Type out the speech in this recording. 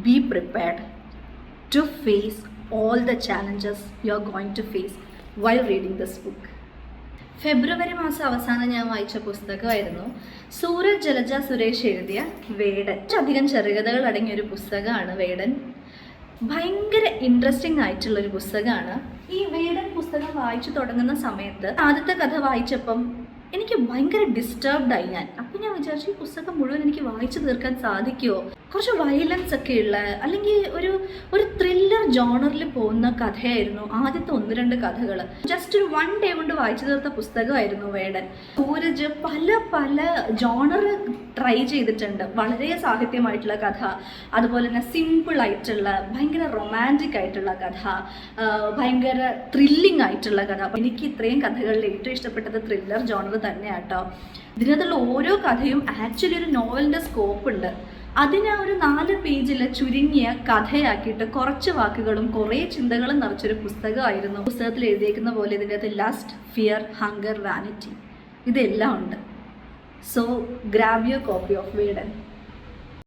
be prepared to face all the challenges you are going to face while reading this book. ഫെബ്രുവരി മാസം അവസാനം ഞാൻ വായിച്ച പുസ്തകമായിരുന്നു സൂരജ് ജലജ സുരേഷ് എഴുതിയ വേടൻ. അധികം ചെറുകഥകൾ അടങ്ങിയ ഒരു പുസ്തകമാണ് വേടൻ. ഭയങ്കര ഇൻട്രസ്റ്റിംഗ് ആയിട്ടുള്ളൊരു പുസ്തകമാണ്. ഈ വേടൻ പുസ്തകം വായിച്ചു തുടങ്ങുന്ന സമയത്ത് ആദ്യത്തെ കഥ വായിച്ചപ്പം എനിക്ക് ഭയങ്കര ഡിസ്റ്റർബ്ഡായി ഞാൻ. അപ്പം ഞാൻ വിചാരിച്ചു ഈ പുസ്തകം മുഴുവൻ എനിക്ക് വായിച്ചു തീർക്കാൻ സാധിക്കുമോ? കുറച്ച് വയലൻസ് ഒക്കെ ഉള്ള അല്ലെങ്കിൽ ഒരു ത്രില്ലർ ജോണറിൽ പോകുന്ന കഥയായിരുന്നു ആദ്യത്തെ 1-2 കഥകൾ. ജസ്റ്റ് ഒരു 1 ഡേ കൊണ്ട് വായിച്ചു തീർത്ത പുസ്തകമായിരുന്നു വേടൻ. സൂരജ് പല ജോണർ ട്രൈ ചെയ്തിട്ടുണ്ട്. വളരെ സാഹിത്യമായിട്ടുള്ള കഥ, അതുപോലെ തന്നെ സിമ്പിൾ ആയിട്ടുള്ള ഭയങ്കര റൊമാൻറ്റിക് ആയിട്ടുള്ള കഥ, ഭയങ്കര ത്രില്ലിംഗ് ആയിട്ടുള്ള കഥ. അപ്പം എനിക്ക് ഇത്രയും കഥകളിൽ ഏറ്റവും ഇഷ്ടപ്പെട്ടത് ത്രില്ലർ ജോണർ തന്നെയാട്ടോ. ഇതിനകത്തുള്ള ഓരോ കഥയും ആക്ച്വലി ഒരു നോവലിൻ്റെ സ്കോപ്പ് ഉണ്ട്. അതിനെ ഒരു 4 പേജിൽ ചുരുങ്ങിയ കഥയാക്കിയിട്ട് കുറച്ച് വാക്കുകളും കുറേ ചിന്തകളും നിറച്ചൊരു പുസ്തകമായിരുന്നു. പുസ്തകത്തിൽ എഴുതിയേക്കുന്ന പോലെ ഇതിൻ്റെ അകത്ത് ലസ്റ്റ്, ഫിയർ, ഹങ്കർ, വാനിറ്റി ഇതെല്ലാം ഉണ്ട്. So grab your copy of Vedan.